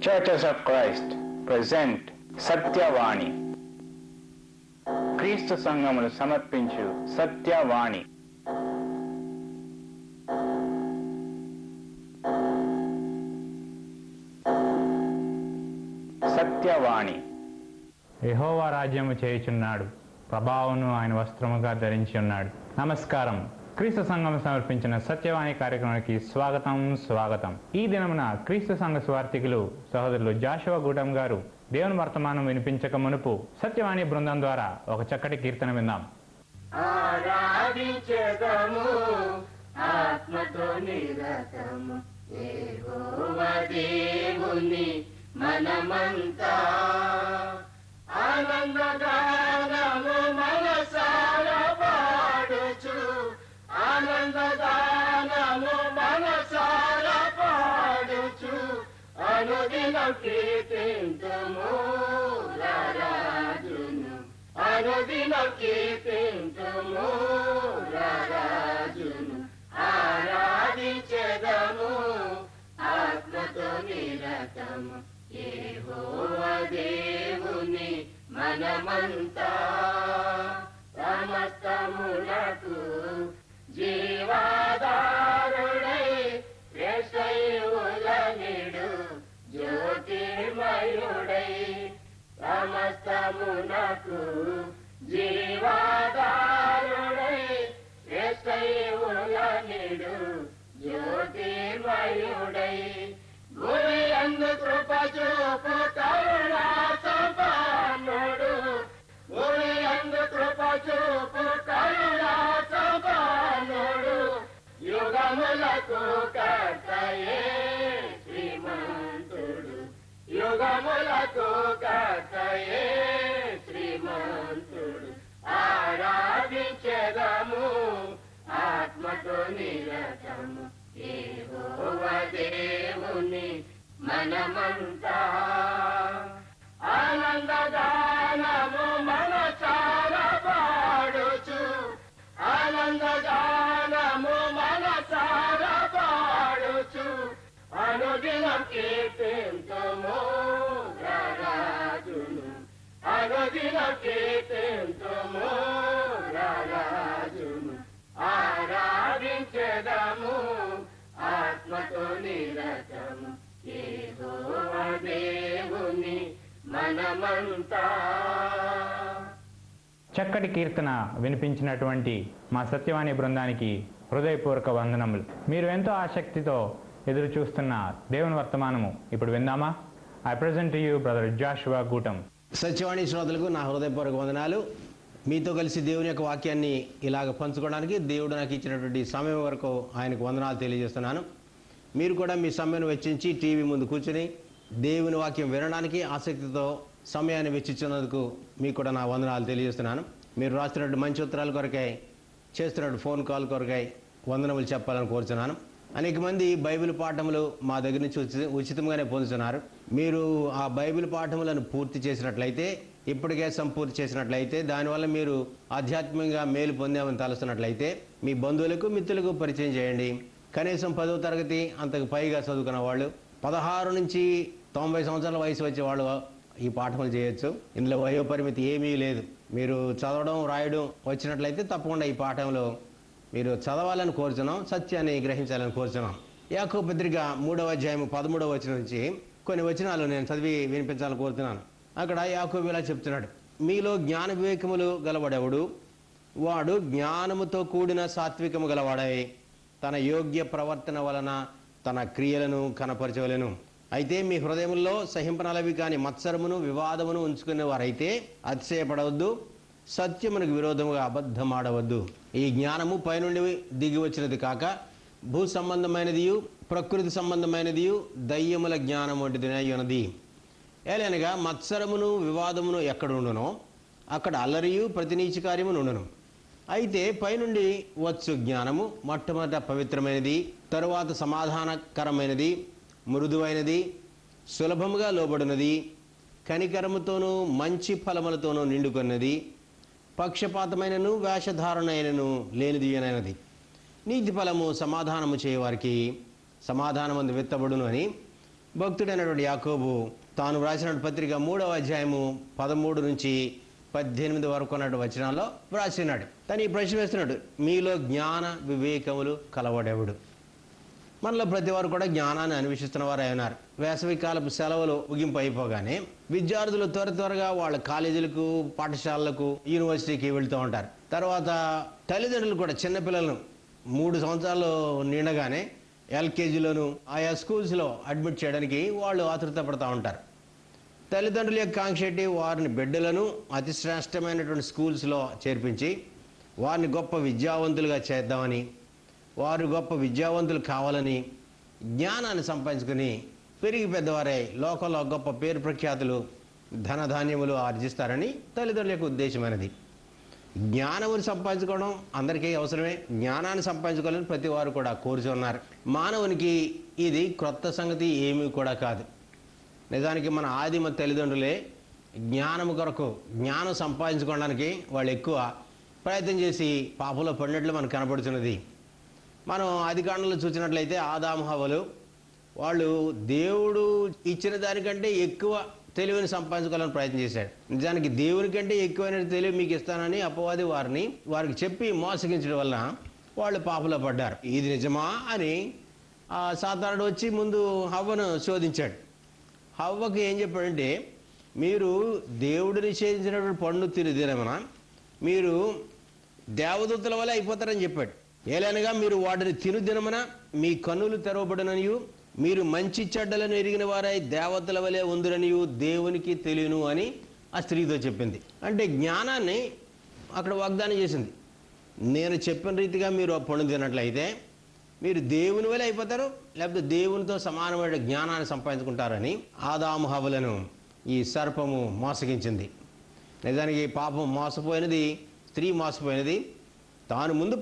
Churches of Christ present Satyavani. క్రీస్తు సంఘములు సమర్పించు సత్యవాణి. సత్యవాణి. యెహోవా రాజ్యము చేయుచున్నాడు, ప్రభావమును ఆయన వస్త్రముగా ధరించి ఉన్నాడు. నమస్కారం. క్రీస్తు సంఘం సమర్పించిన సత్యవాణి కార్యక్రమానికి స్వాగతం. ఈ దినమున క్రీస్తు సంఘ స్వార్థికులు సహోదరులు జాషువా గూటం గారు దేవుని వర్తమానం వినిపించక మునుపు సత్యవాణి బృందం ద్వారా ఒక చక్కటి కీర్తన విందాం. ఆరాధించెదము ఆత్మతో నిరతము యెహోవా దేవుని మనమంతా, ఆనందగానము మనసారా పాడుచు, ఆనందగానము మనసారా పాడుచు, అనుదినం కీర్తింతుము రారాజును, అనుదినం కీర్తింతుము రారాజును. ఆరాధించెదము ఆత్మతో నిరతము యెహోవా దేవుని మనమంతా, సమస్తములకు జీవాధారుడై శ్రేష్ఠయులనిడు జ్యోతిర్మయుడై, సమస్తమునకు జీవాధారుడై శ్రేష్ఠయులనిడు జ్యోతిర్మయుడై, భూమి యందు కృప చూపు కరుణా సంపన్నుడు, భూమి యందు కృప చూపు కరుణా సంపన్నుడు, యుగములకు కర్తయే శ్రీమంతుడు, యుగములకు కర్తయే శ్రీమంతుడు. ఆరాధించెదము ఆత్మతో నిరతము యెహోవా దేవుని మనమంతా, ఆనందగానము మనసారా పాడుచు, ఆనందగానము మనసారా పాడుచు, అనుదినం కీర్తింతుము రారాజును, అనుదినం కీర్తింతుము రారాజును. ఆరాధించెదము ఆత్మతో నిరతము యెహోవా దేవుని మనమంతా. చక్కటి కీర్తన వినిపించినటువంటి మా సత్యవాణి బృందానికి హృదయపూర్వక వందనములు. మీరు ఎంతో ఆసక్తితో ఎదురు చూస్తున్న దేవుని వర్తమానము ఇప్పుడు విందామా? I present you brother Joshua Gootam. Satyavani శ్రోతలకు నా హృదయపూర్వక వందనాలు. మీతో కలిసి దేవుని యొక్క వాక్యాన్ని ఇలాగ పంచుకోవడానికి దేవుడు నాకు ఇచ్చినటువంటి సమయం వరకు ఆయనకు వందనాలు తెలియజేస్తున్నాను. మీరు కూడా మీ సమయాన్ని వెచ్చించి టీవీ ముందు కూర్చొని దేవుని వాక్యం వినడానికి ఆసక్తితో సమయాన్ని వెచ్చించినందుకు మీకు కూడా నా వందనాలు తెలియజేస్తున్నాను. మీరు రాస్తున్నట్టు మంచి ఉత్తరాల కొరకై, చేస్తున్నట్టు ఫోన్ కాల్ కొరకై వందనములు చెప్పాలని కోరుతున్నాను. అనేక మంది బైబిల్ పాఠములు మా దగ్గర నుంచి ఉచితంగానే పొందుతున్నారు. మీరు ఆ బైబిల్ పాఠములను పూర్తి చేసినట్లయితే, ఇప్పటికే సంపూర్తి చేసినట్లయితే, దానివల్ల మీరు ఆధ్యాత్మికంగా మేలు పొందామని తలుస్తున్నట్లయితే మీ బంధువులకు మిత్రులకు పరిచయం చేయండి. కనీసం 10వ తరగతి అంతకు పైగా చదువుకున్న వాళ్ళు, 16 నుంచి 90 సంవత్సరాల వయసు వచ్చే వాళ్ళు ఈ పాఠములు చేయొచ్చు. ఇందులో వయో పరిమితి ఏమీ లేదు. మీరు చదవడం రాయడం వచ్చినట్లయితే తప్పకుండా ఈ పాఠంలో మీరు చదవాలని కోరుచున్నాం, సత్యాన్ని గ్రహించాలని కోరుచున్నాం. యాకోబు పత్రిక 3వ అధ్యాయం 13వ వచనం నుంచి కొన్ని వచనాలు నేను చదివి వినిపించాలని కోరుతున్నాను. అక్కడ యాకోబు ఇలా చెప్తున్నాడు, మీలో జ్ఞాన వివేకములు గలవాడెవడు, వాడు జ్ఞానముతో కూడిన సాత్వికము గలవాడై తన యోగ్య ప్రవర్తన వలన తన క్రియలను కనపరచవలెను. అయితే మీ హృదయముల్లో సహింపనలవి కాని మత్సరమును వివాదమును ఉంచుకునే వారైతే అతిశయపడవద్దు, సత్యమునకు విరోధముగా అబద్ధమాడవద్దు. ఈ జ్ఞానము పైనుండి దిగి వచ్చినది కాక భూ సంబంధమైనదియు ప్రకృతి సంబంధమైనదియు దయ్యముల జ్ఞానం వంటిదినై ఉన్నది. ఏలనగా మత్సరమును వివాదమును ఎక్కడ ఉండునో అక్కడ అల్లరియు ప్రతినీచి కార్యము నుండును. అయితే పైనుండి వచ్చు జ్ఞానము మొట్టమొదట పవిత్రమైనది, తరువాత సమాధానకరమైనది, మృదువైనది, సులభముగా లోబడినది, కనికరముతోనూ మంచి ఫలములతోనూ నిండుకొన్నది, పక్షపాతమైనను వేషధారణైనను లేనిది అయినది. నీతి ఫలము సమాధానము చేయవారికి సమాధానమందు విత్తబడును అని భక్తుడైనటువంటి యాకోబు తాను వ్రాసిన పత్రిక 3వ అధ్యాయము 13 నుంచి 18 వరకు ఉన్నటువంటి వచనాల్లో వ్రాసినాడు. తను ఈ ప్రశ్న వేస్తున్నాడు, మీలో జ్ఞాన వివేకములు కలవాడెవడు? మనలో ప్రతి వారు కూడా జ్ఞానాన్ని అన్వేషిస్తున్న వారు అయినారు. వేసవి కాలపు సెలవులు ముగింపు అయిపోగానే విద్యార్థులు త్వరగా వాళ్ళ కాలేజీలకు, పాఠశాలలకు, యూనివర్సిటీకి వెళ్తూ ఉంటారు. తర్వాత తల్లిదండ్రులు కూడా చిన్నపిల్లలను 3 సంవత్సరాలు నిండగానే ఎల్కేజీలోను ఆయా స్కూల్స్లో అడ్మిట్ చేయడానికి వాళ్ళు ఆతృత పడుతూ ఉంటారు. తల్లిదండ్రుల యొక్క కాంక్ష ఏంటి? వారిని బిడ్డలను అతి శ్రేష్టమైనటువంటి స్కూల్స్లో చేర్పించి వారిని గొప్ప విద్యావంతులుగా చేద్దామని, వారు గొప్ప విద్యావంతులు కావాలని, జ్ఞానాన్ని సంపాదించుకుని పెరిగి పెద్దవారై లోకంలో గొప్ప పేరు ప్రఖ్యాతులు, ధనధాన్యములు ఆర్జిస్తారని తల్లిదండ్రుల యొక్క ఉద్దేశమైనది. జ్ఞానమును సంపాదించుకోవడం అందరికీ అవసరమే. జ్ఞానాన్ని సంపాదించుకోవాలని ప్రతి వారు కూడా కోరుచున్నారు. మానవునికి ఇది క్రొత్త సంగతి ఏమీ కూడా కాదు. నిజానికి మన ఆదిమ తల్లిదండ్రులే జ్ఞానము కొరకు, జ్ఞానం సంపాదించుకోవడానికి వాళ్ళు ఎక్కువ ప్రయత్నం చేసి పాపంలో పడినట్లు మనకు కనపడుతున్నది. మనం ఆదికాండంలో చూసినట్లయితే ఆదాము హవ్వలు వాళ్ళు దేవుడు ఇచ్చిన దానికంటే ఎక్కువ తెలివిని సంపాదించుకోవాలని ప్రయత్నం చేశాడు. నిజానికి దేవుని కంటే ఎక్కువైన తెలివి మీకు ఇస్తానని అపవాది వారికి చెప్పి మోసగించడం వల్ల వాళ్ళు పాపంలో పడ్డారు. ఇది నిజమా అని సాతానుడు వచ్చి ముందు హవ్వను శోధించాడు. హవ్వకు ఏం చెప్పాడంటే, మీరు దేవుడు నిషేధించినటువంటి పండు తినమన మీరు దేవదూతల వల్ల అయిపోతారని చెప్పాడు. ఏలైనగా మీరు వాటిని తినుదినమన మీ కన్నులు తెరవబడిననియు మీరు మంచి చెడ్డలను ఎరిగిన వారై దేవతల వలె ఉందురనియు దేవునికి తెలియను అని ఆ స్త్రీతో చెప్పింది. అంటే జ్ఞానాన్ని అక్కడ వాగ్దానం చేసింది. నేను చెప్పిన రీతిగా మీరు పండు తినట్లయితే మీరు దేవుని వలె అయిపోతారు, లేకపోతే దేవునితో సమానమైన జ్ఞానాన్ని సంపాదించుకుంటారని ఆదాము హవ్వలను ఈ సర్పము మోసగించింది. నిజానికి పాపం మోసపోయినది, స్త్రీ మోసపోయినది. తాను ముందు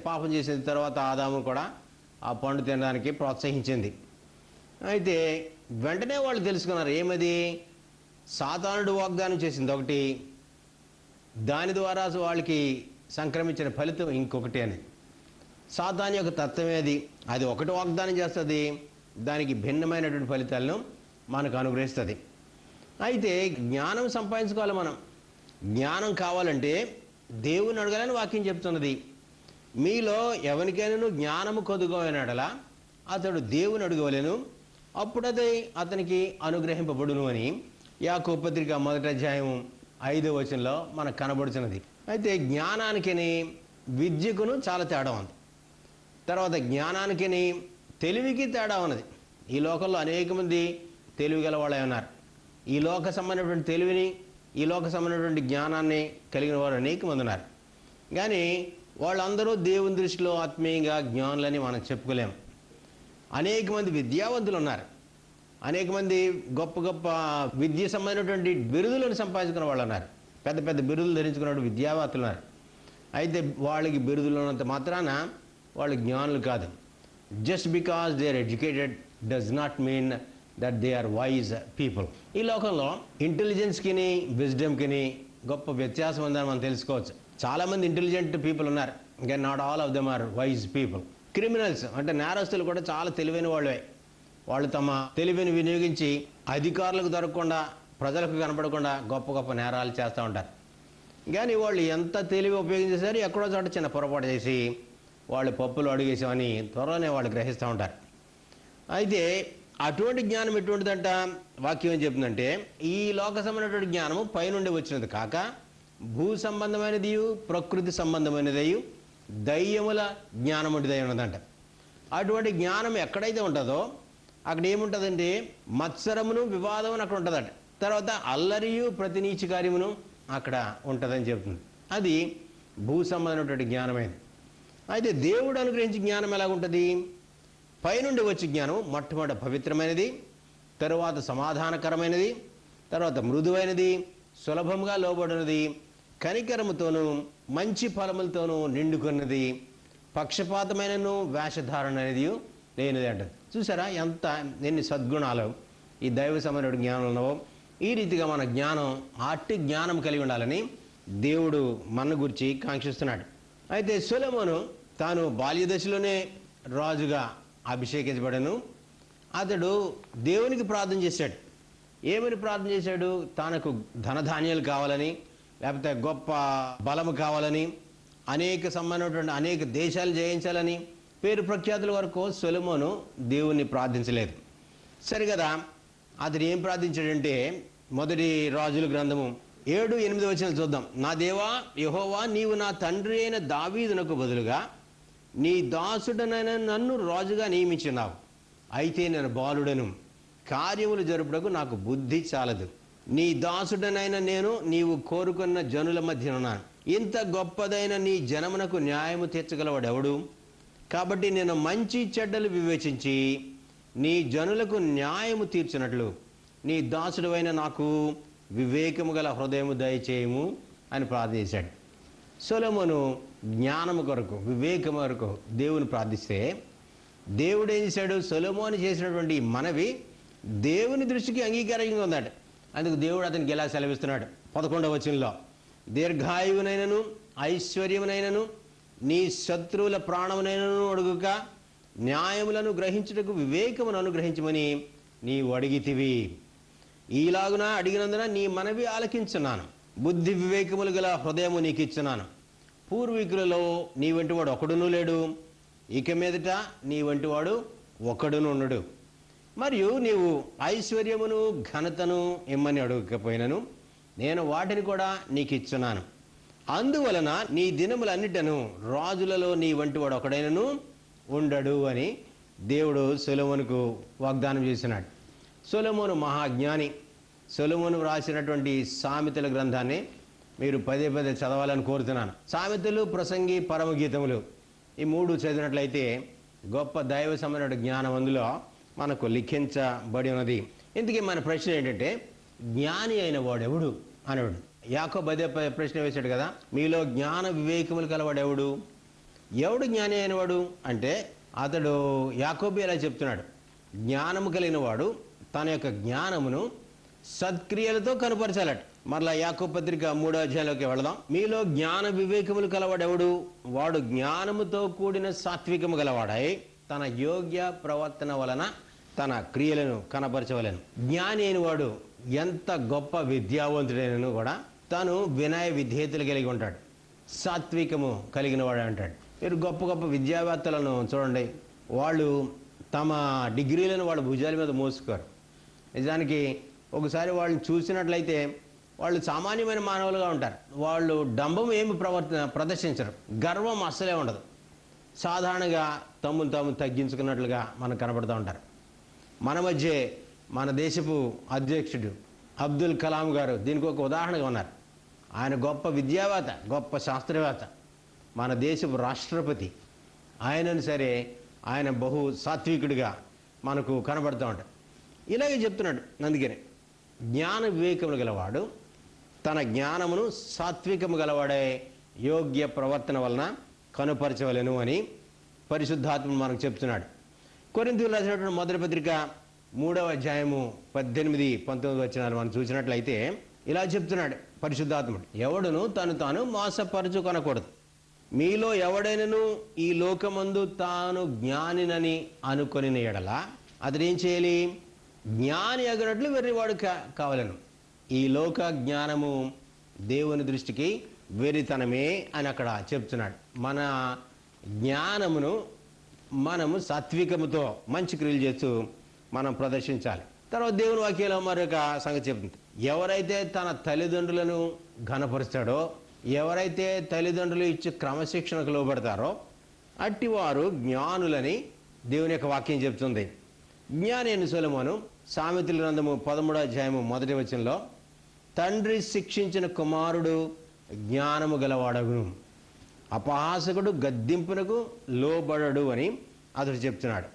పాపం చేసిన తర్వాత ఆదాము కూడా ఆ పండు తినడానికి ప్రోత్సహించింది. అయితే వెంటనే వాళ్ళు తెలుసుకున్నారు, ఏమది? సాతానుడు వాగ్దానం చేసింది ఒకటి, దాని ద్వారా వాళ్ళకి సంక్రమించిన ఫలితం ఇంకొకటి అని. సాతాను యొక్క తత్వమేది, అది ఒకటి వాగ్దానం చేస్తుంది, దానికి భిన్నమైనటువంటి ఫలితాలను మనకు అనుగ్రహిస్తుంది. అయితే జ్ఞానం సంపాదించుకోవాలి. మనం జ్ఞానం కావాలంటే దేవుని అడగాలని వాక్యం చెప్తున్నది. మీలో ఎవరికైనా జ్ఞానము కొదుగోనడలా అతడు దేవుని అడగవలెను, అప్పుడది అతనికి అనుగ్రహింపబడును అని యాకోబు పత్రిక 1వ అధ్యాయం 5వ వచనంలో మనకు కనబడుతున్నది. అయితే జ్ఞానానికి విద్యకును చాలా తేడా ఉంది. తర్వాత జ్ఞానానికి తెలివికి తేడా ఉన్నది. ఈ లోకంలో అనేక మంది తెలివి గల వాళ్ళే ఉన్నారు. ఈ లోక సంబంధమైనటువంటి తెలివిని, ఈ లోక సంబంధమైనటువంటి జ్ఞానాన్ని కలిగిన వారు అనేక మంది ఉన్నారు. కానీ వాళ్ళందరూ దేవుని దృష్టిలో ఆత్మీయంగా జ్ఞానులని మనం చెప్పుకోలేము. అనేక మంది విద్యావంతులు ఉన్నారు. అనేక మంది గొప్ప గొప్ప విద్య సంబంధించినటువంటి బిరుదులను సంపాదించుకున్న వాళ్ళు ఉన్నారు. పెద్ద పెద్ద బిరుదులు ధరించుకున్న విద్యావంతులు ఉన్నారు. అయితే వాళ్ళకి బిరుదులు ఉన్నంత మాత్రాన వాళ్ళు జ్ఞానులు కాదు. Just because they are educated does not mean that they are wise people. ఈ లోకంలో ఇంటెలిజెన్స్కి, విజ్డమ్కి గొప్ప వ్యత్యాసం ఉందని మనం తెలుసుకోవచ్చు. చాలామంది ఇంటెలిజెంట్ పీపుల్ ఉన్నారు, ఇంకా not all of them are wise people. Criminals అంటే నేరస్తులు కూడా చాలా తెలివైన వాళ్ళే. వాళ్ళు తమ తెలివిని వినియోగించి అధికారులకు దొరకకుండా, ప్రజలకు కనపడకుండా గొప్ప గొప్ప నేరాలు చేస్తూ ఉంటారు. కానీ వాళ్ళు ఎంత తెలివి ఉపయోగించేసారు, ఎక్కడో చోట చిన్న పొరపాటు చేసి వాళ్ళు పప్పులు అడిగేసామని త్వరలోనే వాళ్ళు గ్రహిస్తూ ఉంటారు. అయితే అటువంటి జ్ఞానం ఎటువంటిదంట? వాక్యం ఏం చెప్తుందంటే, ఈ లోక సంబంధమైనటువంటి జ్ఞానము పైనుండి వచ్చినది కాక భూ సంబంధమైనదియు ప్రకృతి సంబంధమైనదయు దయ్యముల జ్ఞానం వంటిదై ఉన్నదంట. అటువంటి జ్ఞానం ఎక్కడైతే ఉంటుందో అక్కడ ఏముంటుందంటే మత్సరమును, వివాదమును అక్కడ ఉంటుందట. తర్వాత అల్లరియు ప్రతి నీచ కార్యమును అక్కడ ఉంటుందని చెప్తుంది. అది భూ సంబంధమైనటువంటి జ్ఞానమైనది. అయితే దేవుడు అనుగ్రహించి జ్ఞానం ఎలాగుంటుంది? పైనుండి వచ్చే జ్ఞానం మొట్టమొదటి పవిత్రమైనది, తరువాత సమాధానకరమైనది, తర్వాత మృదువైనది, సులభంగా లోబడినది, కనికరముతోనూ మంచి ఫలములతోనూ నిండుకున్నది, పక్షపాతమైనను వేషధారణ అనేది లేనిది అంటది. చూసారా ఎన్ని సద్గుణాలు ఈ దైవ సంబంధ జ్ఞానం ఉన్నావో. ఈ రీతిగా మన జ్ఞానం, అట్టి జ్ఞానం కలిగి ఉండాలని దేవుడు మన గురించి కాంక్షిస్తున్నాడు. అయితే సొలొమోను తాను బాల్య దశలోనే రాజుగా అభిషేకించబడను. అతడు దేవునికి ప్రార్థన చేశాడు. ఏమని ప్రార్థన చేశాడు? తనకు ధనధాన్యాలు కావాలని, లేకపోతే గొప్ప బలము కావాలని, సంబంధమైనటువంటి అనేక దేశాలు జయించాలని, పేరు ప్రఖ్యాతుల వరకు సొలొమోను దేవుణ్ణి ప్రార్థించలేదు. సరే కదా, అతడు ఏం ప్రార్థించాడంటే మొదటి రాజుల గ్రంథము 7-8 వచనాలు చూద్దాం. నా దేవా యెహోవా, నీవు నా తండ్రి అయిన దావీదునకు బదులుగా నీ దాసుడనైన నన్ను రాజుగా నియమించున్నావు. అయితే నేను బాలుడను, కార్యములు జరుపుటకు నాకు బుద్ధి చాలదు. నీ దాసుడనైన నేను నీవు కోరుకున్న జనుల మధ్య ఉన్నాను. ఇంత గొప్పదైన నీ జనమునకు న్యాయము తీర్చగలవాడెవడు? కాబట్టి నేను మంచి చెడ్డలు వివేచించి నీ జనులకు న్యాయము తీర్చినట్లు నీ దాసుడైన నాకు వివేకము గల హృదయము దయచేయము అని ప్రార్థించాడు. సొలొమోను జ్ఞానము కొరకు, వివేకము కొరకు దేవుని ప్రార్థిస్తే దేవుడు ఏం చేశాడు? సొలొమోను చేసినటువంటి మనవి దేవుని దృష్టికి అంగీకారంగా ఉందట. అందుకు దేవుడు అతనికి ఎలా సెలవిస్తున్నాడు? 11వ వచనంలో, దీర్ఘాయువునైనను ఐశ్వర్యమునైనను నీ శత్రువుల ప్రాణమునైనను అడుగుక న్యాయములను గ్రహించుటకు వివేకమును అనుగ్రహించమని నీవు అడిగితివి. ఈలాగున అడిగినందున నీ మనవి ఆలకించున్నాను. బుద్ధి వివేకములు గల హృదయము నీకు ఇచ్చున్నాను. పూర్వీకులలో నీ వంటివాడు ఒకడునూ లేడు, ఇక మీదట నీ వంటివాడు ఒకడును ఉండడు. మరియు నీవు ఐశ్వర్యమును ఘనతను ఇమ్మని అడగకపోయినను నేను వాటిని కూడా నీకు ఇచ్చున్నాను. అందువలన నీ దినములన్నిటను రాజులలో నీ వంటివాడు ఒకడైనను ఉండడు అని దేవుడు సొలొమోనుకు వాగ్దానం చేసినాడు. సొలొమోను మహాజ్ఞాని. సొలొమోను రాసినటువంటి సామెతల గ్రంథాన్ని మీరు పదే పదే చదవాలని కోరుతున్నాను. సామెతలు, ప్రసంగి, పరమగీతములు ఈ 3 చదివినట్లయితే గొప్ప దైవ సంబంధ జ్ఞానం అందులో మనకు లిఖించబడి ఉన్నది. ఇందుకే మన ప్రశ్న ఏంటంటే, జ్ఞాని అయిన వాడెవడు అనేవాడు. యాకోబు అదే ప్రశ్న వేశాడు కదా, మీలో జ్ఞాన వివేకములు కలవాడు ఎవడు? ఎవడు జ్ఞాని అయినవాడు అంటే అతడు యాకోబు ఎలా చెప్తున్నాడు, జ్ఞానము కలిగిన వాడు తన యొక్క జ్ఞానమును సత్క్రియలతో కనపరచాలట. మరలా యాకోబు పత్రిక 3వ అధ్యాయంలోకి వెళదాం. మీలో జ్ఞాన వివేకములు కలవాడెవడు? వాడు జ్ఞానముతో కూడిన సాత్వికము గలవాడై తన యోగ్య ప్రవర్తన వలన తన క్రియలను కనపరచవలను. జ్ఞాని అయిన వాడు ఎంత గొప్ప విద్యావంతుడైనను కూడా తను వినయ విధేయతలు కలిగి ఉంటాడు, సాత్వికము కలిగిన వాడు అంటాడు. మీరు గొప్ప గొప్ప విద్యావేత్తలను చూడండి, వాళ్ళు తమ డిగ్రీలను వాళ్ళ భుజాల మీద మోసుకోరు. నిజానికి ఒకసారి వాళ్ళని చూసినట్లయితే వాళ్ళు సామాన్యమైన మానవులుగా ఉంటారు. వాళ్ళు డంబం ఏమి ప్రదర్శించరు, గర్వం అస్సలే ఉండదు. సాధారణంగా తమ్మును తాము తగ్గించుకున్నట్లుగా మనకు కనబడుతూ ఉంటారు. మన మధ్య మన దేశపు అధ్యక్షుడు అబ్దుల్ కలాం గారు దీనికి ఒక ఉదాహరణగా ఉన్నారు. ఆయన గొప్ప విద్యావేత్త, గొప్ప శాస్త్రవేత్త, మన దేశపు రాష్ట్రపతి. ఆయనను సరే ఆయన బహు సాత్వికుడిగా మనకు కనబడుతూ ఉంటాడు. ఇలాగే చెప్తున్నాడు. అందుకని జ్ఞాన వివేకములు గలవాడు తన జ్ఞానమును సాత్వికము గలవాడే యోగ్య ప్రవర్తన వలన కనుపరచవలెను అని పరిశుద్ధాత్మ మనకు చెప్తున్నాడు. కొరింథీయులకు రాసినటువంటి మొదటి పత్రిక 3వ అధ్యాయము 18-19 వచనాలు మనం చూసినట్లయితే ఇలా చెప్తున్నాడు పరిశుద్ధాత్ముడు, ఎవడును తను తాను మోసపరచుకొనకూడదు. మీలో ఎవడైనను ఈ లోకమందు తాను జ్ఞానినని అనుకొనిన ఎడల అతడేం చేయాలి? జ్ఞాని అగినట్లు వెర్రివాడు కావాలను. ఈ లోక జ్ఞానము దేవుని దృష్టికి వెర్రితనమే అని అక్కడ చెప్తున్నాడు. మన జ్ఞానమును మనము సాత్వికముతో మంచి క్రియలు చేస్తూ మనం ప్రదర్శించాలి. తర్వాత దేవుని వాక్యంలో మరొక సంగతి చెప్తుంది, ఎవరైతే తన తల్లిదండ్రులను ఘనపరుస్తాడో, ఎవరైతే తల్లిదండ్రులు ఇచ్చే క్రమశిక్షణకు లోబడతారో అట్టివారు జ్ఞానులని దేవుని యొక్క వాక్యం చెప్తుంది. జ్ఞాని అయిన సొలొమోను సామెతల గ్రంథము 13వ అధ్యాయము 1వ వచనంలో, తండ్రి శిక్షించిన కుమారుడు జ్ఞానము గలవాడగును, అపహాసకుడు గద్దింపునకు లోబడడు అని అతడు చెప్తున్నాడు.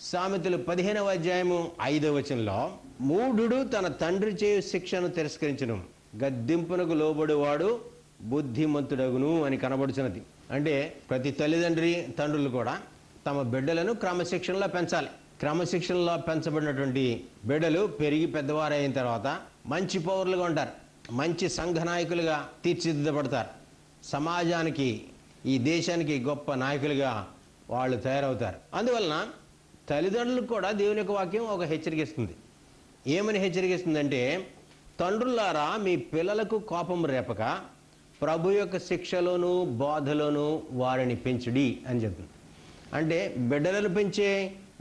సామెతలు 15వ అధ్యాయము 5వ వచనంలో, మూఢుడు తన తండ్రి చేయు శిక్షను తిరస్కరించును, గద్దింపునకు లోబడువాడు బుద్ధిమంతుడగును అని కనబడుచున్నది. అంటే ప్రతి తండ్రులు కూడా తమ బిడ్డలను క్రమశిక్షణలో పెంచాలి. క్రమశిక్షణలో పెంచబడినటువంటి బిడ్డలు పెరిగి పెద్దవారైన తర్వాత మంచి పౌరులుగా ఉంటారు, మంచి సంఘ నాయకులుగా తీర్చిదిద్దబడతారు, సమాజానికి ఈ దేశానికి గొప్ప నాయకులుగా వాళ్ళు తయారవుతారు. అందువలన తల్లిదండ్రులకు కూడా దేవుని యొక్క వాక్యం ఒక హెచ్చరికిస్తుంది. ఏమని హెచ్చరికిస్తుందంటే, తండ్రులారా మీ పిల్లలకు కోపం రేపక ప్రభు యొక్క శిక్షలోను బోధలోను వారిని పెంచుడి అని చెప్తుంది. అంటే బిడ్డలను పెంచే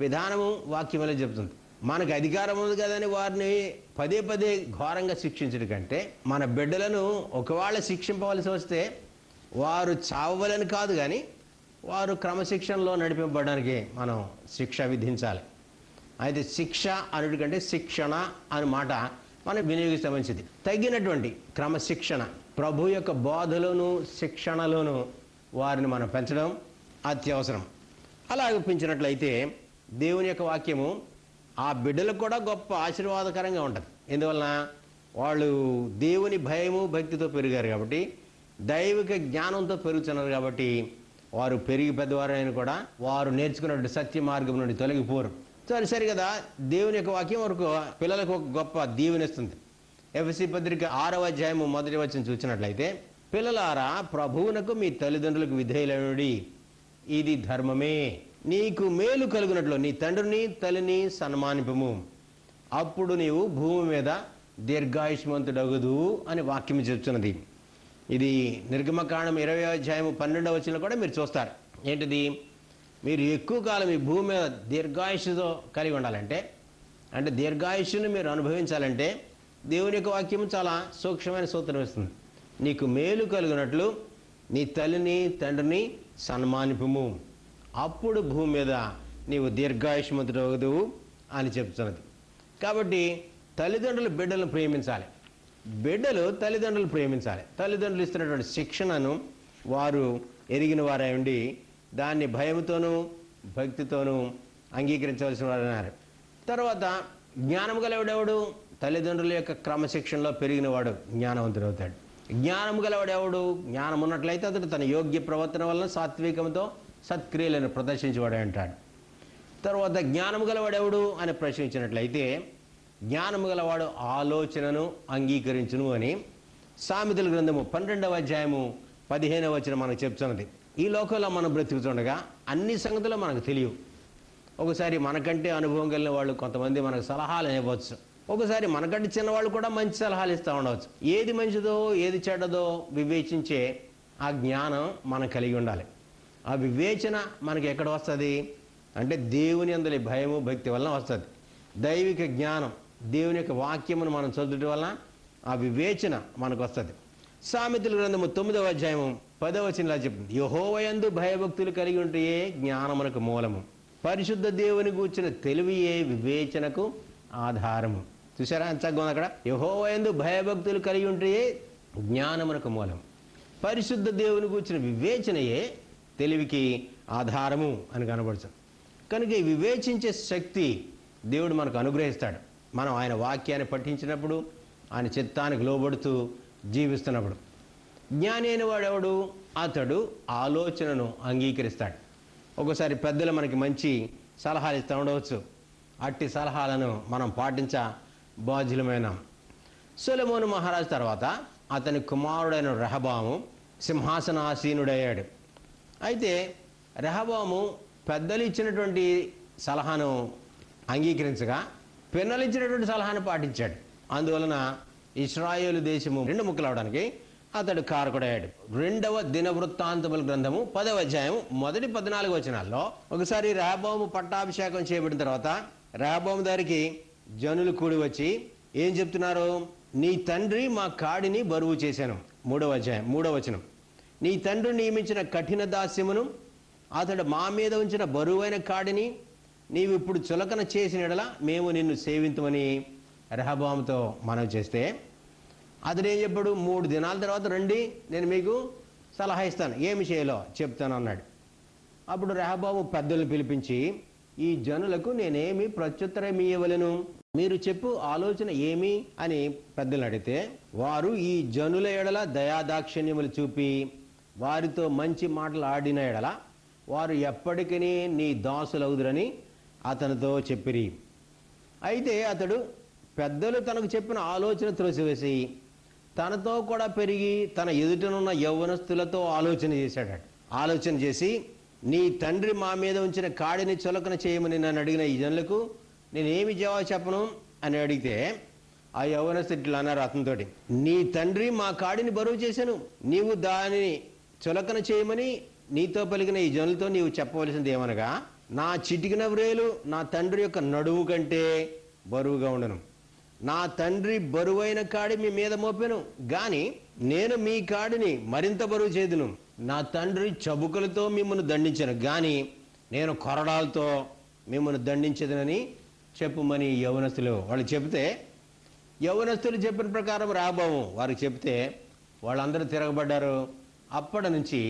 విధానము వాక్యంలో చెప్తుంది. మనకు అధికారం ఉంది కదని వారిని పదే పదే ఘోరంగా శిక్షించడం కంటే, మన బిడ్డలను ఒకవేళ శిక్షింపవలసి వస్తే వారు చావలని కాదు, కానీ వారు క్రమశిక్షణలో నడిపింపబడడానికి మనం శిక్ష విధించాలి. అయితే శిక్ష అనుడి కంటే శిక్షణ అనే మాట మనం వినియోగిస్తే మంచిది. తగినటువంటి క్రమశిక్షణ, ప్రభు యొక్క బోధలోను శిక్షణలోను వారిని మనం పెంచడం అత్యవసరం. అలాగే పెంచినట్లయితే దేవుని యొక్క వాక్యము ఆ బిడ్డలకు కూడా గొప్ప ఆశీర్వాదకరంగా ఉంటుంది. ఎందువలన వాళ్ళు దేవుని భయము భక్తితో పెరిగారు కాబట్టి, దైవిక జ్ఞానంతో పెరుగుతున్నారు కాబట్టి, వారు పెరిగి పెద్దవారైన కూడా వారు నేర్చుకున్నటువంటి సత్య మార్గం నుండి తొలగిపోరు. సరి కదా, దేవుని యొక్క వాక్యం వరకు పిల్లలకు ఒక గొప్ప దీవెనిస్తుంది. ఎఫెసీ పత్రిక 6వ అధ్యాయము 1వ వచనం చూసినట్లయితే, పిల్లలారా ప్రభువునకు మీ తల్లిదండ్రులకు విధేయులనుడి, ఇది ధర్మమే. నీకు మేలు కలుగునట్లు నీ తండ్రిని తల్లిని సన్మానింపము, అప్పుడు నీవు భూమి మీద దీర్ఘాయుష్మంతుడగుదు అని వాక్యం చెప్తున్నది. ఇది నిర్గమకాండం 20వ అధ్యాయము 12వ వచనంలో కూడా మీరు చూస్తారు. ఏంటిది? మీరు ఎక్కువ కాలం ఈ భూమి మీద దీర్ఘాయుష్తో కలిగి ఉండాలంటే, అంటే దీర్ఘాయుష్ను మీరు అనుభవించాలంటే దేవుని యొక్క వాక్యం చాలా సూక్ష్మమైన సూత్రం ఇస్తుంది. నీకు మేలు కలుగునట్లు నీ తల్లిని తండ్రిని సన్మానింపము, అప్పుడు భూమి మీద నీవు దీర్ఘాయుష్మంతుడవుదువు అని చెప్తున్నది. కాబట్టి తల్లిదండ్రులు బిడ్డలను ప్రేమించాలి, బిడ్డలు తల్లిదండ్రులు ప్రేమించాలి. తల్లిదండ్రులు ఇస్తున్నటువంటి శిక్షణను వారు ఎరిగిన వారై ఉండి దాన్ని భయంతోనూ భక్తితోనూ అంగీకరించవలసిన వారు అన్నారు. తర్వాత జ్ఞానం గలవాడెవడు? తల్లిదండ్రుల యొక్క క్రమశిక్షణలో పెరిగిన వాడు జ్ఞానవంతుడవుతాడు. జ్ఞానం గలవాడెవడు? జ్ఞానం ఉన్నట్లయితే అతడు తన యోగ్య ప్రవర్తన వలన సాత్వికంతో సత్క్రియలను ప్రదర్శించేవాడే అంటాడు. తర్వాత జ్ఞానం గలవాడెవడు అని ప్రశ్నించినట్లయితే, జ్ఞానము గలవాడు ఆలోచనను అంగీకరించును అని సామెతల గ్రంథము 12వ అధ్యాయము 15వ వచనం మనకు చెప్తున్నది. ఈ లోకంలో మనం బ్రతుకుతుండగా అన్ని సంగతులు మనకు తెలియవు. ఒకసారి మనకంటే అనుభవం కలిగిన వాళ్ళు కొంతమంది మనకు సలహాలు ఇవ్వచ్చు. ఒకసారి మనకంటే చిన్నవాళ్ళు కూడా మంచి సలహాలు ఇస్తూ ఉండవచ్చు. ఏది మంచిదో ఏది చెడ్డదో వివేచించే ఆ జ్ఞానం మనం కలిగి ఉండాలి. ఆ వివేచన మనకి ఎక్కడ వస్తుంది అంటే దేవుని యందలి భయము భక్తి వలన వస్తుంది. దైవిక జ్ఞానం, దేవుని యొక్క వాక్యమును మనం చదువుట వలన ఆ వివేచన మనకు వస్తుంది. సామెతల గ్రంథము 9వ అధ్యాయము 10వ వచనంలో చెప్తుంది, యెహోవాయందు భయభక్తులు కలిగి ఉంటే జ్ఞానమునకు మూలము, పరిశుద్ధ దేవుని గూర్చిన తెలివియే వివేచనకు ఆధారము. చూసారా ఎంత చక్కగా ఉంది అక్కడ? యెహోవాయందు భయభక్తులు కలిగి ఉంటే జ్ఞానమునకు మూలము, పరిశుద్ధ దేవుని గూర్చిన వివేచనయే తెలివికి ఆధారము అని కనబడుతుంది. కనుక ఈ వివేచించే శక్తి దేవుడు మనకు అనుగ్రహిస్తాడు. మనం ఆయన వాక్యాన్ని పఠించినప్పుడు, ఆయన చిత్తానికి లోబడుతూ జీవిస్తున్నప్పుడు. జ్ఞాని అయిన వాడెవడు? అతడు ఆలోచనను అంగీకరిస్తాడు. ఒకసారి పెద్దలు మనకి మంచి సలహాలు ఇస్తూ ఉండవచ్చు. అట్టి సలహాలను మనం పాటించ బాధ్యులమైన. సొలొమోను మహారాజు తర్వాత అతని కుమారుడైన రెహబాము సింహాసనాసీనుడయ్యాడు. అయితే రెహబాము పెద్దలు ఇచ్చినటువంటి సలహాను అంగీకరించగా పిన్నలు ఇచ్చినటువంటి సలహాను పాటించాడు. అందువలన ఇశ్రాయేలు దేశము 2 ముక్కలవడానికి అతడు కారకుడయ్యాడు. 2వ దినవృత్తాంతముల గ్రంథము 10వ అధ్యాయం 1-14 వచనాల్లో ఒకసారి రెహబాము పట్టాభిషేకం చేయబడిన తర్వాత రెహబాము దగ్గరికి జనులు కూడి వచ్చి ఏం చెప్తున్నారు? నీ తండ్రి మా కాడిని బరువు చేశాను. 3వ అధ్యాయం 3వ వచనం, నీ తండ్రి నియమించిన కఠిన దాస్యమును అతడు మా మీద ఉంచిన బరువైన కాడిని నీవు ఇప్పుడు చులకన చేసిన ఎడల మేము నిన్ను సేవించమని రెహబాముతో మనవి చేస్తే అతడు ఏం చెప్పాడు? 3 దినాల తర్వాత రండి, నేను మీకు సలహా ఇస్తాను, ఏమి చేయాలో చెప్తాను అన్నాడు. అప్పుడు రెహబాము పెద్దలను పిలిపించి, ఈ జనులకు నేనేమి ప్రత్యుత్తరం ఇవ్వలేను, మీరు చెప్పు ఆలోచన ఏమి అని పెద్దలను అడిగితే, వారు ఈ జనుల ఎడల దయాదాక్షిణ్యములు చూపి వారితో మంచి మాటలు ఆడిన ఎడల వారు ఎప్పటికీ నీ దాసులవుదురని అతనితో చెప్పిరి. అయితే అతడు పెద్దలు తనకు చెప్పిన ఆలోచన త్రోసివేసి తనతో కూడా పెరిగి తన ఎదుటనున్న యవ్వనస్తులతో ఆలోచన చేశాడు. ఆలోచన చేసి నీ తండ్రి మా మీద ఉంచిన కాడిని చులకన చేయమని నన్ను అడిగిన ఈ జనులకు నేనేమి జవాబు చెప్పను అని అడిగితే ఆ యవ్వనస్తులు అన్నారు అతనితోటి, నీ తండ్రి మా కాడిని బరువు చేశాను, నీవు దానిని చులకన చేయమని నీతో పలికిన ఈ జనులతో నీవు చెప్పవలసింది ఏమనగా, నా చిటికిన వ్రేలు నా తండ్రి యొక్క నడువు కంటే బరువుగా ఉండను. నా తండ్రి బరువైన కాడి మీ మీద మోపెను, గాని నేను మీ కాడిని మరింత బరువు చేదును. నా తండ్రి చబుకలతో మిమ్మల్ని దండించను, గాని నేను కొరడాలతో మిమ్మల్ని దండించదనని చెప్పుమని యవనస్తులు వాళ్ళు చెబితే, యవనస్తులు చెప్పిన ప్రకారం రాబాము వారికి చెప్తే వాళ్ళందరూ తిరగబడ్డారు. అప్పటి నుంచి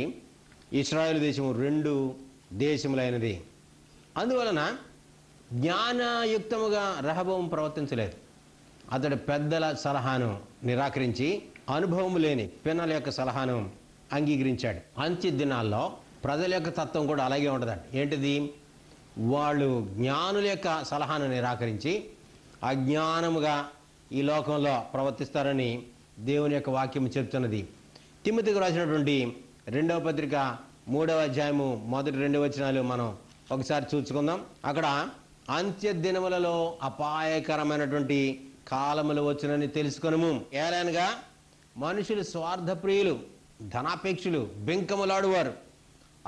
ఇశ్రాయేలు దేశము 2 దేశములైనది. అందువలన జ్ఞానయుక్తముగా రెహబాము ప్రవర్తించలేదు. అతడు పెద్దల సలహాను నిరాకరించి అనుభవం లేని పిన్నల యొక్క సలహాను అంగీకరించాడు. అంత్య దినాల్లో ప్రజల యొక్క తత్వం కూడా అలాగే ఉంటుందండి. ఏంటిది? వాళ్ళు జ్ఞానుల యొక్క సలహాను నిరాకరించి అజ్ఞానముగా ఈ లోకంలో ప్రవర్తిస్తారని దేవుని యొక్క వాక్యం చెప్తున్నది. తిమోతికి రాసినటువంటి 2వ పత్రిక 3వ అధ్యాయము మొదటి 2 వచనాలు మనం ఒకసారి చూసుకుందాం. అక్కడ అంత్య దినములలో అపాయకరమైనటువంటి కాలములు వచ్చునని తెలుసుకొనుము. ఏలనగా మనుషులు స్వార్థప్రియులు, ధనాపేక్షులు, బెంకములాడువారు,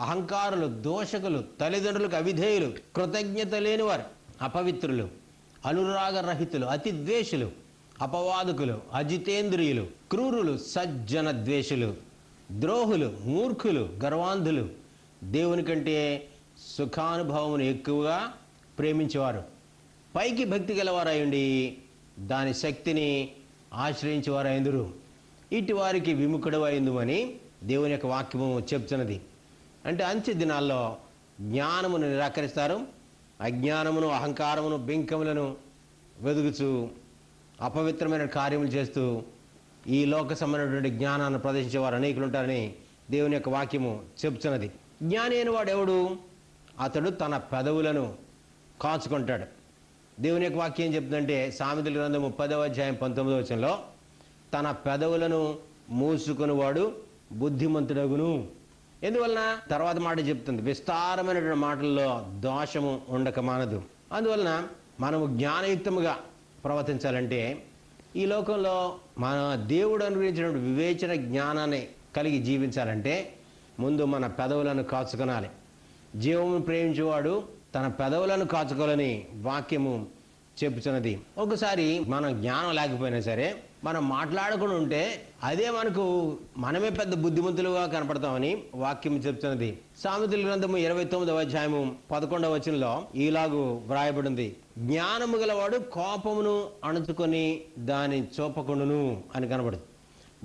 అహంకారులు, దోషకులు, తల్లిదండ్రులకు అవిధేయులు, కృతజ్ఞత లేనివారు, అపవిత్రులు, అనురాగరహితులు, అతి ద్వేషులు, అపవాదకులు, అజితేంద్రియులు, క్రూరులు, సజ్జన ద్వేషులు, ద్రోహులు, మూర్ఖులు, గర్వాంధులు, దేవుని కంటే సుఖానుభవమును ఎక్కువగా ప్రేమించేవారు, పైకి భక్తి గలవారయుండి దాని శక్తిని ఆశ్రయించేవారైందురు. ఇటు వారికి విముఖుడవైందుమని దేవుని యొక్క వాక్యము చెప్తున్నది. అంటే అంత్య దినాల్లో జ్ఞానమును నిరాకరిస్తారు, అజ్ఞానమును, అహంకారమును, బెంకములను వెదుగుచూ అపవిత్రమైన కార్యములు చేస్తూ ఈ లోక సంబంధమైనటువంటి జ్ఞానాన్ని ప్రదర్శించేవారు అనేకులు ఉంటారని దేవుని యొక్క వాక్యము చెప్తున్నది. జ్ఞాని అయిన వాడు ఎవడు? అతడు తన పెదవులను కాచుకుంటాడు. దేవుని యొక్క వాక్యం ఏం చెప్తుందంటే, సామెతల గ్రంథము 10వ అధ్యాయం 19వ వచనంలో, తన పెదవులను మూసుకుని వాడు బుద్ధిమంతుడగును. ఎందువలన? తర్వాత మాట చెప్తుంది, విస్తారమైనటువంటి మాటల్లో దోషము ఉండక మానదు. అందువలన మనము జ్ఞానయుక్తముగా ప్రవర్తించాలంటే, ఈ లోకంలో మన దేవుడు అనుగ్రహించినటువంటి వివేచన జ్ఞానాన్ని కలిగి జీవించాలంటే ముందు మన పెదవులను కాచుకొనాలి. జీవమును ప్రేమించేవాడు తన పెదవులను కాచుకోవాలని వాక్యము చెప్పుచున్నది. ఒకసారి మనం జ్ఞానం లేకపోయినా సరే మనం మాట్లాడకుండా ఉంటే అదే మనమే పెద్ద బుద్ధిమంతులుగా కనపడతామని వాక్యం చెప్తున్నది. సామెతల గ్రంథము 29వ అధ్యాయము 11వ వచనంలో ఈలాగు వ్రాయబడింది, జ్ఞానము గలవాడు కోపమును అణుచుకొని దాని చూపకుండును అని కనబడుతుంది.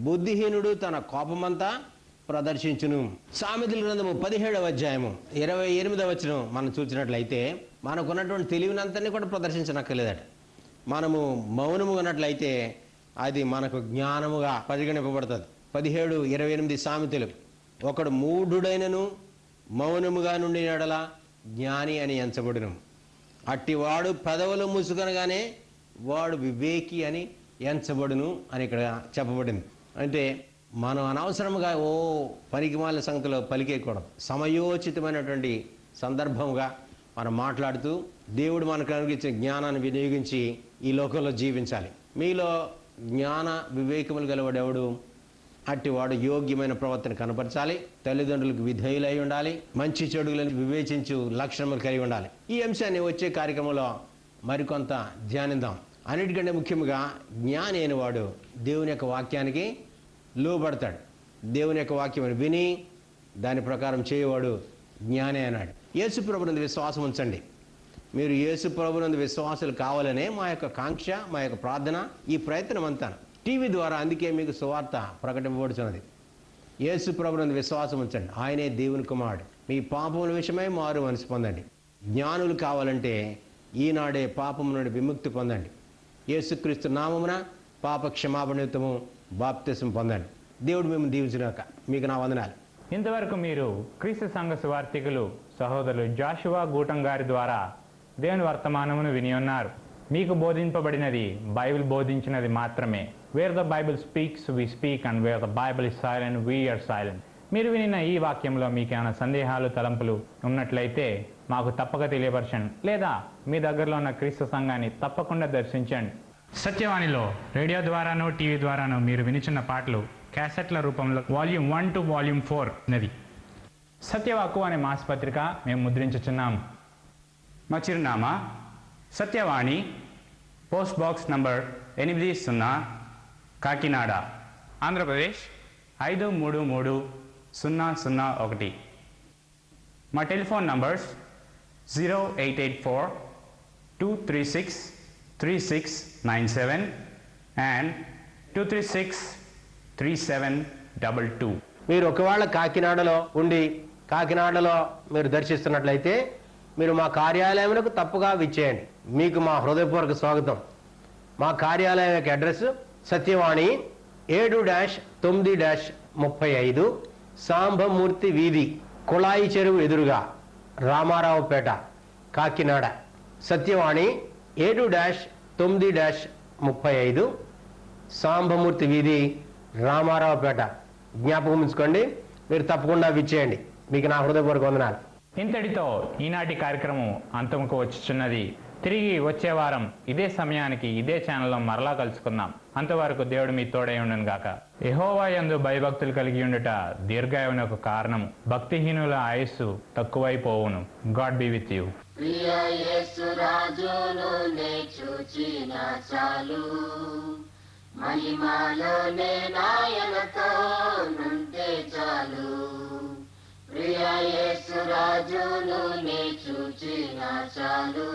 బుద్ధిహీనుడు తన కోపమంతా ప్రదర్శించును. సామెతల గ్రంథము 17వ అధ్యాయము 28వ వచనం మనం చూసినట్లయితే మనకున్నటువంటి తెలివినంతని కూడా ప్రదర్శించనక్కర్లేదట. మనము మౌనము ఉన్నట్లయితే అది మనకు జ్ఞానముగా పరిగణింపబడుతుంది. 17:28 సామెతలు, ఒకడు మూఢుడైనను మౌనముగా నుండి ఎడల జ్ఞాని అని ఎంచబడును, అట్టివాడు పెదవులు మూసుకొనగానే వాడు వివేకి అని ఎంచబడును అని ఇక్కడ చెప్పబడింది. అంటే మనం అనవసరముగా పనికిమాలిన సంగతిలో పలికేయకూడదు. సమయోచితమైనటువంటి సందర్భంగా మనం మాట్లాడుతూ దేవుడు మనకు అనుగ్రహించిన జ్ఞానాన్ని వినియోగించి ఈ లోకంలో జీవించాలి. మీలో జ్ఞాన వివేకములు గలవాడెవడు? అట్టివాడు యోగ్యమైన ప్రవర్తన కనపరచాలి, తల్లిదండ్రులకు విధేయులై ఉండాలి, మంచి చెడులను వివేచించు లక్షణములు కలిగి ఉండాలి. ఈ అంశాన్ని వచ్చే కార్యక్రమంలో మరికొంత ధ్యానిద్దాం. అన్నిటికంటే ముఖ్యంగా జ్ఞాని అయిన వాడు దేవుని యొక్క వాక్యానికి లోబడతాడు. దేవుని యొక్క వాక్యం విని దాని ప్రకారం చేయవాడు జ్ఞాని అన్నాడు. యేసు ప్రభునందు విశ్వాసం ఉంచండి. మీరు యేసు ప్రభునందు విశ్వాసులు కావాలనే మా యొక్క కాంక్ష, మా యొక్క ప్రార్థన, ఈ ప్రయత్నం అంతా టీవీ ద్వారా. అందుకే మీకు సువార్త ప్రకటింపబడుతున్నది. యేసు ప్రభునందు విశ్వాసం ఉంచండి, ఆయనే దేవుని కుమారుడు. మీ పాపముల విషయమై మారు మనసు పొందండి. జ్ఞానులు కావాలంటే ఈనాడే పాపము నుండి విముక్తి పొందండి. యేసుక్రీస్తు నామమున పాప క్షమాపణయుతము బాప్తిసం పొందండి. దేవుడు మేము దీవించుగాక. మీకు నా వందనాలు. ఇంతవరకు మీరు క్రీస్తు సంఘ సువార్థికులు సహోదరులు జాషువా గూటం గారి ద్వారా దేవుని వర్తమానమును విని ఉన్నారు. మీకు బోధింపబడినది బైబిల్ బోధించినది మాత్రమే. Where the Bible speaks we speak, and where the Bible is silent we are silent. మీరు వినిన ఈ వాక్యంలో మీకేమైనా సందేహాలు తలంపులు ఉన్నట్లయితే మాకు తప్పక తెలియపరచండి, లేదా మీ దగ్గరలో ఉన్న క్రీస్తు సంఘాన్ని తప్పకుండా దర్శించండి. సత్యవాణిలో రేడియో ద్వారానో టీవీ ద్వారానో మీరు వినిచున్న పాటలు క్యాసెట్ల రూపంలో వాల్యూమ్ 1 to వాల్యూమ్ 4 ఉన్నది. సత్యవాక్కు అనే మాసపత్రిక మేము ముద్రించుచున్నాము. మా చిరునామా Satyavani, post box number 80, Kakinada, Andhra Pradesh 533001. మా టెలిఫోన్ నంబర్స్ 0884-236-3697 and 236-3722. మీరు ఒకవేళ కాకినాడలో ఉండి కాకినాడలో మీరు దర్శిస్తున్నట్లయితే మీరు మా కార్యాలయములకు తప్పుగా విచ్చేయండి. మీకు మా హృదయపూర్వక స్వాగతం. మా కార్యాలయం యొక్క అడ్రస్ సత్యవాణి 7-9-35 సాంబమూర్తి వీధి, కుళాయి చెరువు ఎదురుగా, రామారావుపేట, కాకినాడ. సత్యవాణి 7-9-35 సాంబమూర్తి వీధి, రామారావుపేట. జ్ఞాపకం ఉంచుకోండి, మీరు తప్పకుండా విచ్చేయండి. మీకు నా హృదయపూర్వక వందనాలు. ఇంతటితో ఈనాటి కార్యక్రమం అంతముకు వచ్చుచున్నది. తిరిగి వచ్చే వారం ఇదే సమయానికి ఇదే ఛానల్లో మరలా కలుసుకుందాం. అంతవరకు దేవుడు మీ తోడై ఉండను గాక. యెహోవా యందు భయభక్తులు కలిగి ఉండుట దీర్ఘాయువునకు కారణము, భక్తిహీనుల ఆయుస్సు తక్కువైపోవును. God be with you. ప్రియ యేసు రాజును నే చూచిన చాలు, మహిమలోనే నాయనతో నుంటే చాలు. ప్రియ యేసు రాజును నే చూచిన చాలు,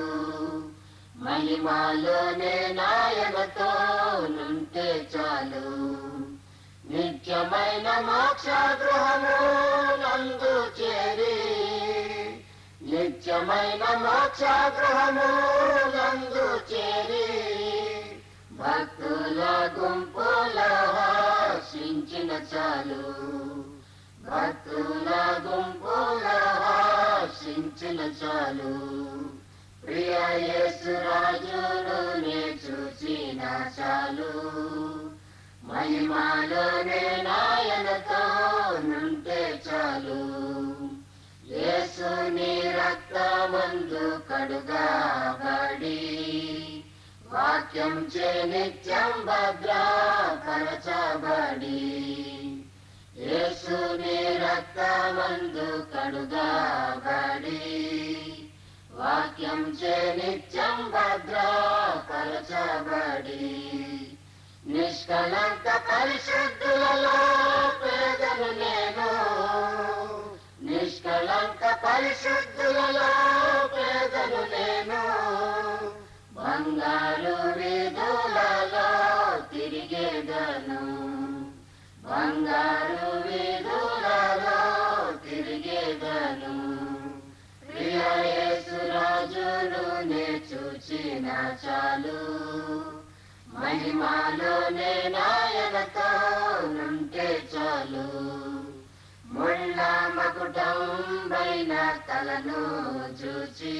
మహిమలోనే నాయనతో నుంటే చాలు. నిత్యమైన మోక్ష గృహము నందు చేరి, నిత్యమైన మోక్ష గృహము నందు చేరి, భక్తుల గుంపులో హర్షించిన చాలు, భక్తుల గుంపులో హర్షించిన చాలు. ప్రియ యేసు రాజును నే చూచిన చాలు, మహిమలోనే నాయనతో నుంటే చాలు. యేసుని రక్తమందు కడుగబడి, వాక్యం చే నిత్యం భద్రపరచబడి, యేసుని రక్తమందు కడుగబడి, వాక్యం చే నిత్యం భద్రపరచబడి, నిష్కలంక పరిశుద్ధులలో పేదను నేను, నిష్కలంక పరిశుద్ధులలో పేదను నేను, బంగారు వీధులలో తిరిగేదను, బంగారు వీధులలో తిరిగేదను. ప్రియ యేసు రాజును నే చూచిన చాలు, మహిమలోనే నాయనతో నుంటే చాలు. ముళ్ళ మకుటం పైన తలను చూచి,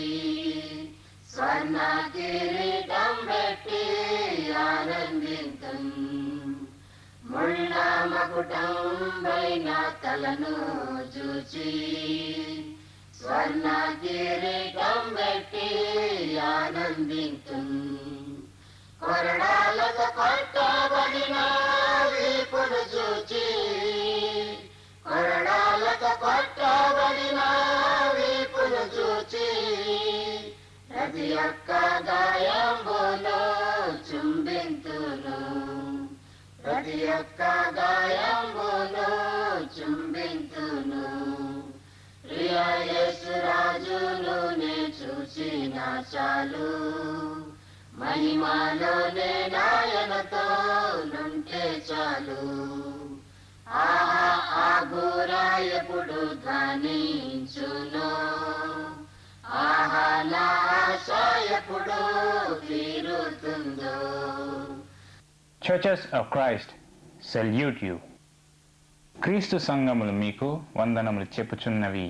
స్వర్ణ కిరీటం పెట్టి ఆనందింతుం. ముళ్ళ మకుటం పైన తలను చూచి, స్వర్ణ కిరీటం పెట్టి ఆనందింతుం. కొరడాలతో కొట్టబడిన వీపును చూచి, కొరడాలతో కొట్టబడిన వీపును చూచి, ప్రతి ఒక్క గాయంబును చుంబింతును, ప్రతి ఒక్క గాయంబును చుంబింతును. ప్రియ యేసు రాజును నే చూచిన చాలు, మహిమలోనే నాయనతో నుంటే చాలు. ఆహా ఆ గురా ఎప్పుడు ధ్వనించును, ఆహా నా ఆశ ఎప్పుడు తీరుతుందో. Churches of Christ salute you. క్రీస్తు సంఘములు మీకు వందనములు చెప్పుచున్నవి.